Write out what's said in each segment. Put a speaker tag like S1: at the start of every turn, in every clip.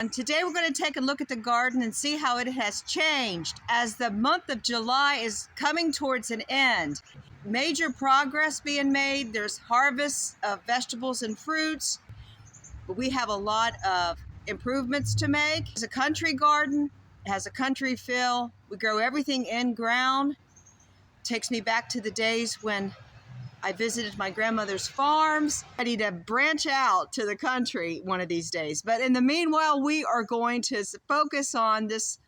S1: And today we're going to take a look at the garden and see how it has changed as the month of July is coming towards an end. Major progress being made. There's harvests of vegetables and fruits, but we have a lot of improvements to make. It's a country garden. It has a country feel. We grow everything in ground. Takes me back to the days when I visited my grandmother's farms. Ready to branch out to the country one of these days. But in the meanwhile, we are going to focus on this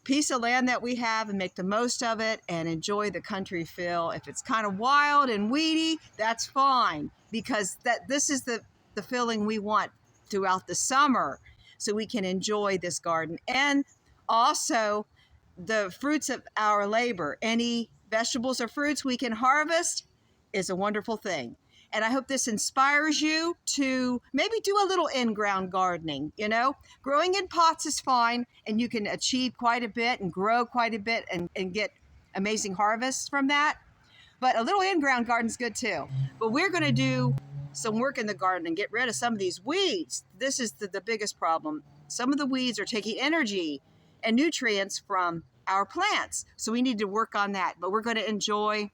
S1: piece of land that we have and make the most of it and enjoy the country feel. If it's kind of wild and weedy, that's fine, because this is the feeling we want throughout the summer, so we can enjoy this garden. And also the fruits of our labor. Any vegetables or fruits we can harvest is a wonderful thing. And I hope this inspires you to maybe do a little in-ground gardening. You know, growing in pots is fine, and you can achieve quite a bit and grow quite a bit and get amazing harvests from that. But a little in-ground garden is good too. But we're going to do some work in the garden and get rid of some of these weeds. This is the biggest problem. Some of the weeds are taking energy and nutrients from our plants. So we need to work on that. But we're going to enjoy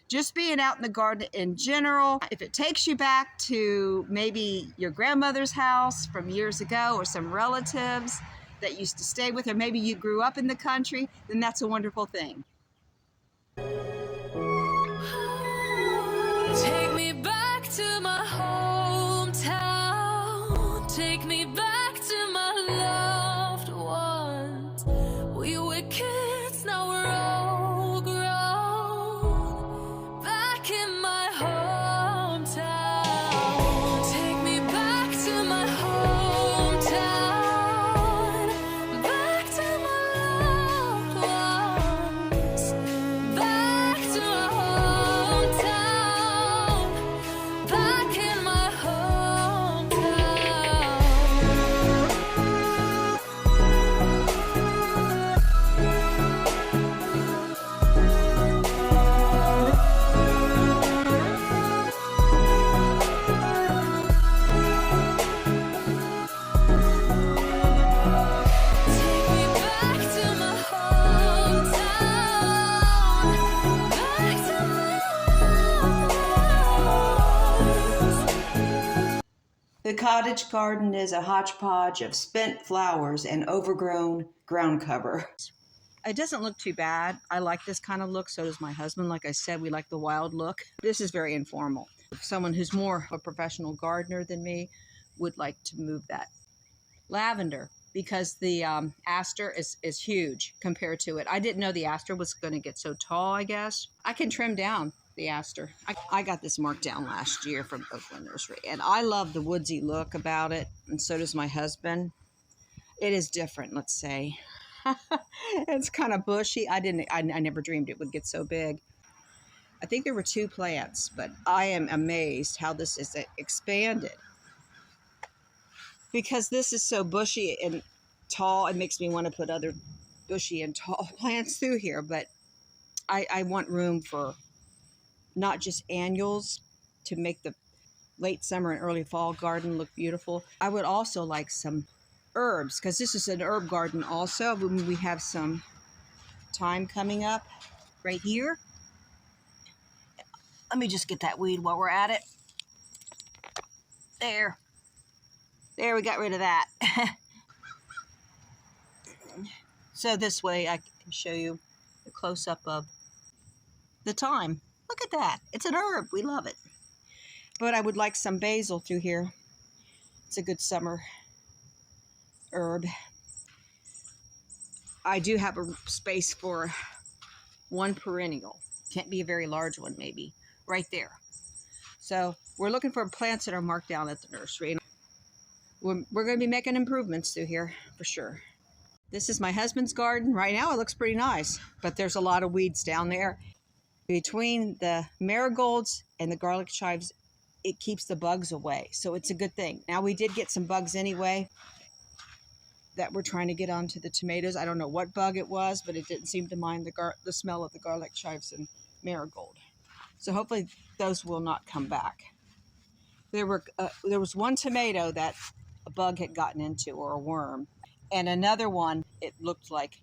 S1: just being out in the garden in general. If it takes you back to maybe your grandmother's house from years ago, or some relatives that used to stay with, or maybe you grew up in the country, then that's a wonderful thing.
S2: Take me back to my hometown. Take me back to my loved ones. We were kids, now we're all grown. Back in my hometown. Take me back to my hometown. Back to my loved ones. Back to my hometown. Back in my
S1: The cottage garden is a hodgepodge of spent flowers and overgrown ground cover. It doesn't look too bad. I like this kind of look. So does my husband. Like I said, we like the wild look. This is very informal. Someone who's more a professional gardener than me would like to move that. Lavender, because the aster is huge compared to it. I didn't know the aster was going to get so tall, I guess. I can trim down the aster. I got this marked down last year from Oakland Nursery, and I love the woodsy look about it, and so does my husband. It is different, let's say. It's kind of bushy. I never dreamed it would get so big. I think there were 2 plants, but I am amazed how this is expanded. Because this is so bushy and tall, it makes me want to put other bushy and tall plants through here, but I want room for not just annuals to make the late summer and early fall garden look beautiful. I would also like some herbs, because this is an herb garden also. We have some time coming up right here. Let me just get that weed while we're at it. There, we got rid of that. So this way I can show you the close-up of the thyme. Look at that. It's an herb. We love it. But I would like some basil through here. It's a good summer herb. I do have a space for one perennial. Can't be a very large one, maybe. Right there. So we're looking for plants that are marked down at the nursery. We're going to be making improvements through here for sure. This is my husband's garden. Right now it looks pretty nice, but there's a lot of weeds down there. Between the marigolds and the garlic chives, it keeps the bugs away. So it's a good thing. Now we did get some bugs anyway that we're trying to get onto the tomatoes. I don't know what bug it was, but it didn't seem to mind the smell of the garlic chives and marigold. So hopefully those will not come back. There was one tomato that a bug had gotten into, or a worm. And another one, it looked like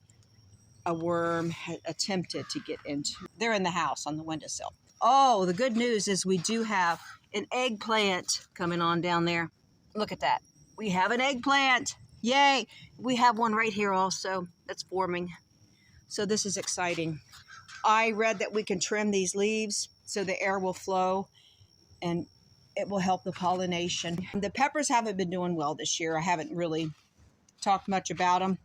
S1: a worm had attempted to get into. They're in the house on the windowsill. Oh, the good news is we do have an eggplant coming on down there. Look at that. We have an eggplant. Yay. We have one right here also that's forming. So this is exciting. I read that we can trim these leaves so the air will flow and it will help the pollination. The peppers haven't been doing well this year. I haven't really talked much about them.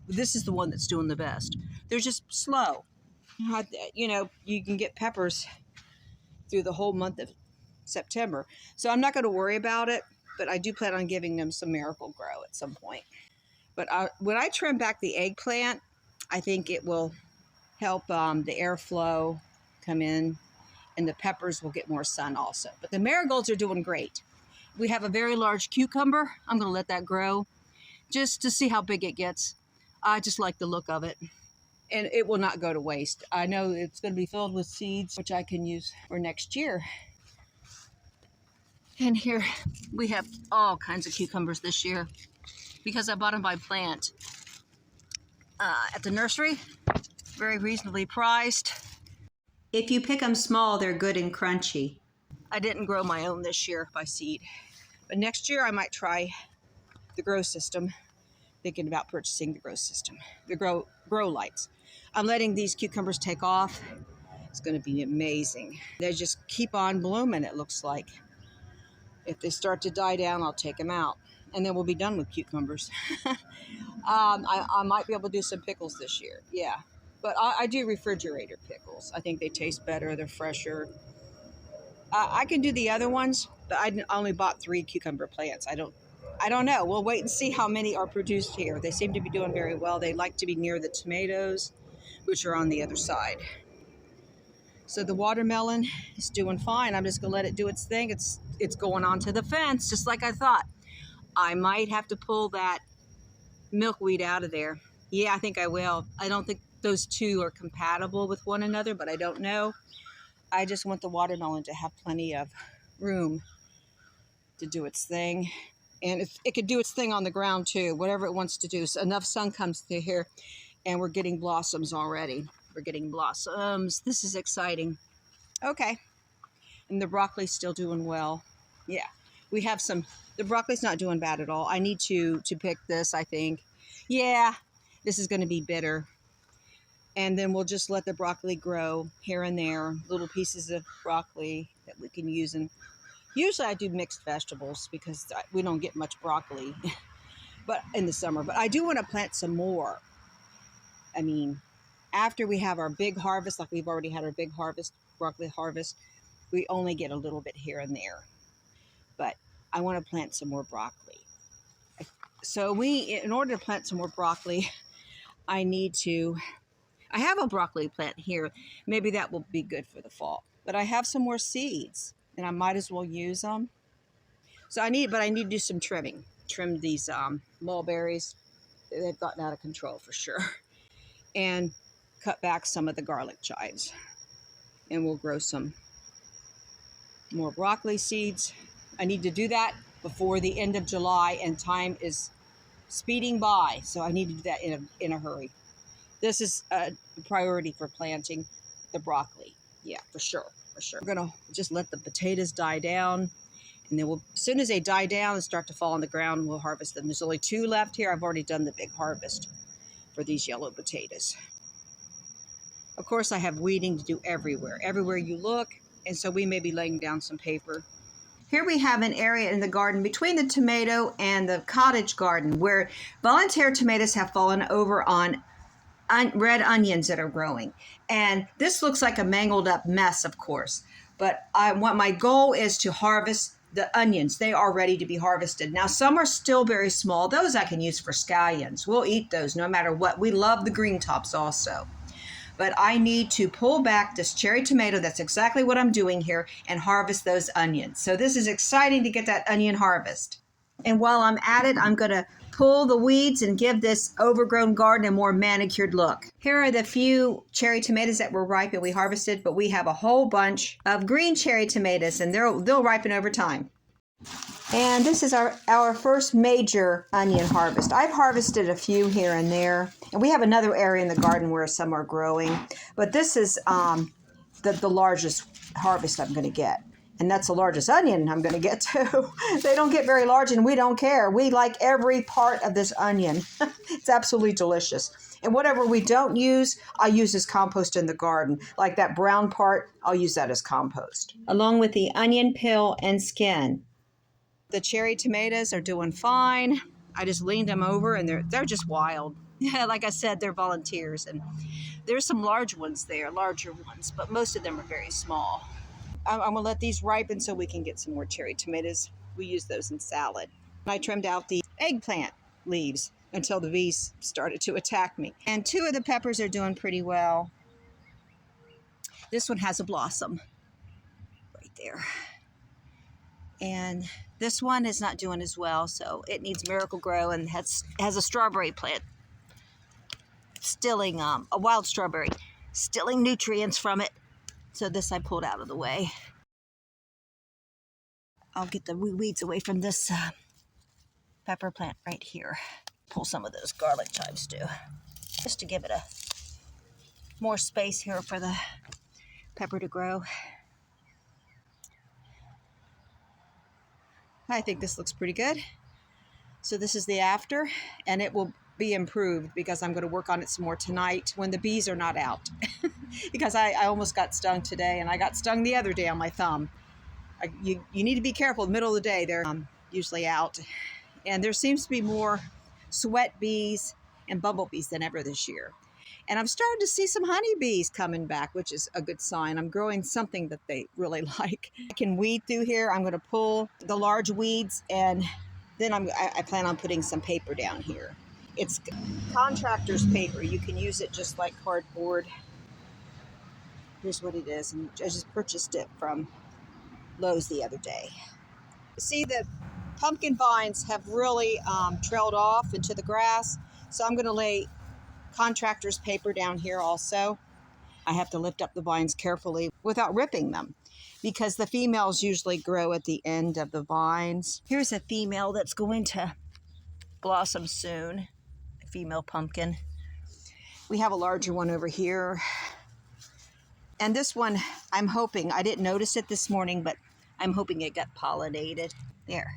S1: This is the one that's doing the best. They're just slow. You know, you can get peppers through the whole month of September. So I'm not going to worry about it, but I do plan on giving them some Miracle Grow at some point. But when I trim back the eggplant, I think it will help the airflow come in, and the peppers will get more sun also. But the marigolds are doing great. We have a very large cucumber. I'm going to let that grow just to see how big it gets. I just like the look of it. And it will not go to waste. I know it's going to be filled with seeds, which I can use for next year. And here we have all kinds of cucumbers this year because I bought them by plant at the nursery. Very reasonably priced. If you pick them small, they're good and crunchy. I didn't grow my own this year by seed. But next year I might try the grow system. Thinking about purchasing the grow system, the grow lights. I'm letting these cucumbers take off. It's going to be amazing. They just keep on blooming, it looks like. If they start to die down, I'll take them out. And then we'll be done with cucumbers. I might be able to do some pickles this year. Yeah. But I do refrigerator pickles. I think they taste better. They're fresher. I can do the other ones, but I only bought 3 cucumber plants. I don't know. We'll wait and see how many are produced here. They seem to be doing very well. They like to be near the tomatoes, which are on the other side. So the watermelon is doing fine. I'm just going to let it do its thing. It's going onto the fence, just like I thought. I might have to pull that milkweed out of there. Yeah, I think I will. I don't think those two are compatible with one another, but I don't know. I just want the watermelon to have plenty of room to do its thing. And it could do its thing on the ground too, whatever it wants to do. So enough sun comes through here and we're getting blossoms already. We're getting blossoms. This is exciting. Okay. And the broccoli's still doing well. Yeah. We have the broccoli's not doing bad at all. I need to pick this, I think. Yeah, this is going to be bitter. And then we'll just let the broccoli grow here and there, little pieces of broccoli that we can use. And usually I do mixed vegetables because we don't get much broccoli but in the summer. But I do want to plant some more. I mean, after we have our big harvest, like we've already had our big harvest, broccoli harvest, we only get a little bit here and there. But I want to plant some more broccoli. So in order to plant some more broccoli, I have a broccoli plant here. Maybe that will be good for the fall. But I have some more seeds, and I might as well use them. So I need to do some trimming. Trim these mulberries. They've gotten out of control for sure. And cut back some of the garlic chives. And we'll grow some more broccoli seeds. I need to do that before the end of July, and time is speeding by. So I need to do that in a hurry. This is a priority for planting the broccoli. Yeah, for sure. We're going to just let the potatoes die down. And then as soon as they die down and start to fall on the ground, we'll harvest them. There's only 2 left here. I've already done the big harvest for these yellow potatoes. Of course, I have weeding to do everywhere you look. And so we may be laying down some paper. Here we have an area in the garden between the tomato and the cottage garden where volunteer tomatoes have fallen over on red onions that are growing. And this looks like a mangled up mess, of course. But my goal is to harvest the onions. They are ready to be harvested. Now, some are still very small. Those I can use for scallions. We'll eat those no matter what. We love the green tops also. But I need to pull back this cherry tomato. That's exactly what I'm doing here, and harvest those onions. So this is exciting to get that onion harvest. And while I'm at it, I'm going to pull the weeds and give this overgrown garden a more manicured look. Here are the few cherry tomatoes that were ripe and we harvested, but we have a whole bunch of green cherry tomatoes, and they'll ripen over time. And this is our first major onion harvest. I've harvested a few here and there, and we have another area in the garden where some are growing. But this is the largest harvest I'm going to get. And that's the largest onion I'm going to get too. They don't get very large, and we don't care. We like every part of this onion. It's absolutely delicious. And whatever we don't use, I use as compost in the garden. Like that brown part, I'll use that as compost. Along with the onion peel and skin. The cherry tomatoes are doing fine. I just leaned them over, and they're just wild. Yeah, like I said, they're volunteers, and there's some large ones there, larger ones, but most of them are very small. I'm gonna let these ripen so we can get some more cherry tomatoes. We use those in salad. I trimmed out the eggplant leaves until the bees started to attack me. And two of the peppers are doing pretty well. This one has a blossom right there. And this one is not doing as well, so it needs Miracle Grow and has a strawberry plant stilling, a wild strawberry, stilling nutrients from it. So this I pulled out of the way. I'll get the weeds away from this pepper plant right here. Pull some of those garlic chives too, just to give it a more space here for the pepper to grow. I think this looks pretty good. So this is the after, and it will be improved because I'm going to work on it some more tonight when the bees are not out. Because I almost got stung today, and I got stung the other day on my thumb. You need to be careful. In the middle of the day, they're usually out. And there seems to be more sweat bees and bumblebees than ever this year. And I'm starting to see some honeybees coming back, which is a good sign. I'm growing something that they really like. I can weed through here. I'm going to pull the large weeds, and then I plan on putting some paper down here. It's contractor's paper. You can use it just like cardboard. Here's what it is. And I just purchased it from Lowe's the other day. See, the pumpkin vines have really trailed off into the grass, so I'm going to lay contractor's paper down here also. I have to lift up the vines carefully without ripping them because the females usually grow at the end of the vines. Here's a female that's going to blossom soon, a female pumpkin. We have a larger one over here. And this one, I'm hoping, I didn't notice it this morning, but I'm hoping it got pollinated. There.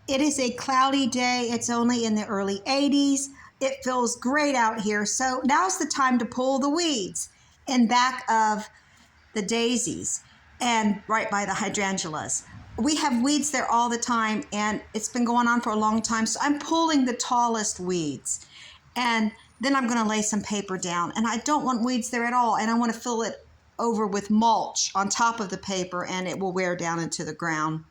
S1: It is a cloudy day. It's only in the early 80s. It feels great out here. So now's the time to pull the weeds in back of the daisies and right by the hydrangeas. We have weeds there all the time, and it's been going on for a long time. So I'm pulling the tallest weeds, and then I'm going to lay some paper down. And I don't want weeds there at all. And I want to fill it over with mulch on top of the paper, and it will wear down into the ground.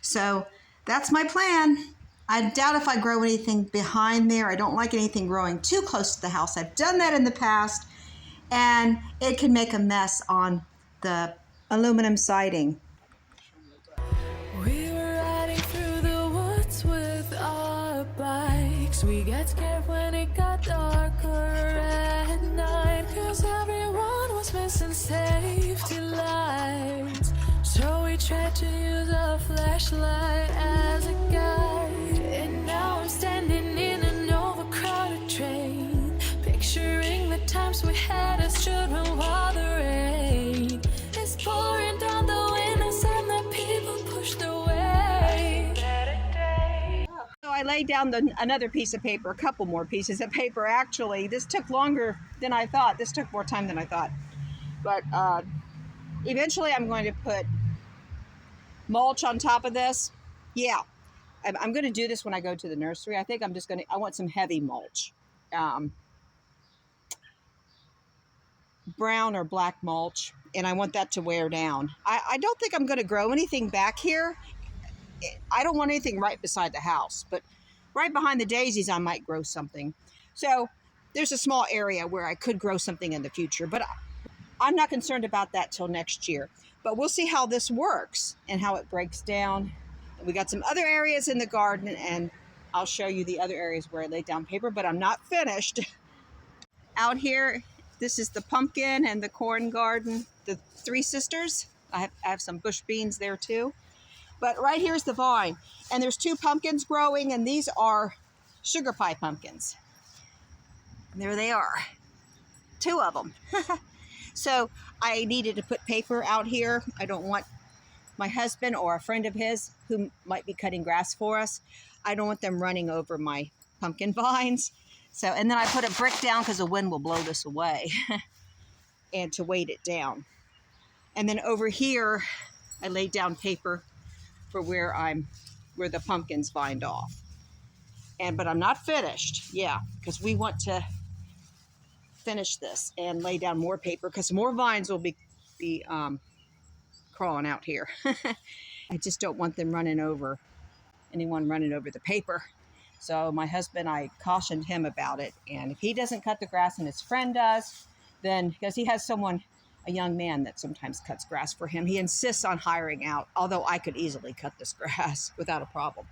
S1: So that's my plan. I doubt if I grow anything behind there. I don't like anything growing too close to the house. I've done that in the past, and it can make a mess on the aluminum siding.
S2: We were riding through the woods with our bikes. We got scared when it got darker at night, 'cause everyone was missing safety lights. So we tried to use a flashlight as a guide. And now I'm standing in an overcrowded train, picturing the times we had as children while the rain is pouring down the windows and the people pushed away.
S1: So I laid down another piece of paper, a couple more pieces of paper actually. This took longer than I thought. This took more time than I thought. But eventually I'm going to put mulch on top of this. Yeah, I'm going to do this when I go to the nursery. I think I want some heavy mulch. Brown or black mulch, and I want that to wear down. I don't think I'm going to grow anything back here. I don't want anything right beside the house, but right behind the daisies I might grow something. So there's a small area where I could grow something in the future, but I'm not concerned about that till next year. But we'll see how this works and how it breaks down. We got some other areas in the garden, and I'll show you the other areas where I laid down paper, but I'm not finished. Out here, this is the pumpkin and the corn garden, the three sisters. I have some bush beans there too. But right here's the vine. And there's 2 pumpkins growing, and these are sugar pie pumpkins. And there they are. 2 of them. So I needed to put paper out here. I don't want my husband or a friend of his who might be cutting grass for us, I don't want them running over my pumpkin vines. So, and then I put a brick down because the wind will blow this away and to weight it down. And then over here, I laid down paper for where the pumpkins vined off. But I'm not finished, because we want to finish this and lay down more paper because more vines will be crawling out here. I just don't want them anyone running over the paper. So my husband, I cautioned him about it. And if he doesn't cut the grass and his friend does, then, because he has a young man that sometimes cuts grass for him, he insists on hiring out, although I could easily cut this grass without a problem.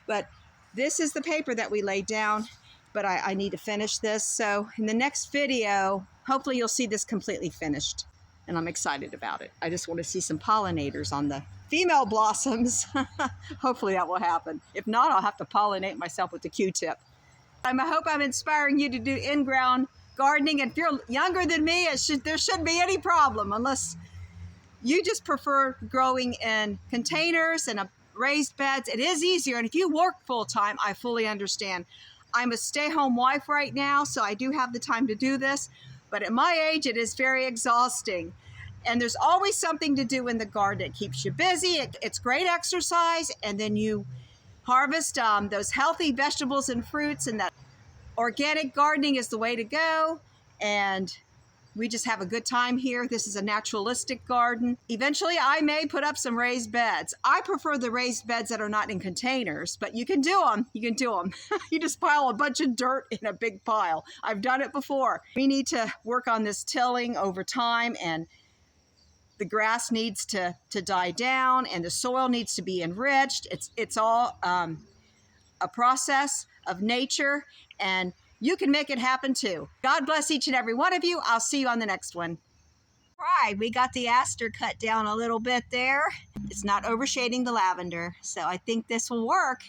S1: But this is the paper that we laid down, but I need to finish this. So in the next video, hopefully you'll see this completely finished. And I'm excited about it. I just want to see some pollinators on the female blossoms. Hopefully that will happen. If not, I'll have to pollinate myself with the Q-tip. I hope I'm inspiring you to do in-ground gardening. And if you're younger than me, there shouldn't be any problem unless you just prefer growing in containers and raised beds. It is easier. And if you work full-time, I fully understand. I'm a stay-home wife right now, so I do have the time to do this. But at my age, it is very exhausting. And there's always something to do in the garden. It keeps you busy. It's great exercise. And then you harvest those healthy vegetables and fruits. And that organic gardening is the way to go. And we just have a good time here. This is a naturalistic garden. Eventually, I may put up some raised beds. I prefer the raised beds that are not in containers, but you can do them. You can do them. You just pile a bunch of dirt in a big pile. I've done it before. We need to work on this tilling over time, and the grass needs to die down, and the soil needs to be enriched. It's all a process of nature, and you can make it happen too. God bless each and every one of you. I'll see you on the next one. All right, we got the aster cut down a little bit there. It's not overshading the lavender, so I think this will work.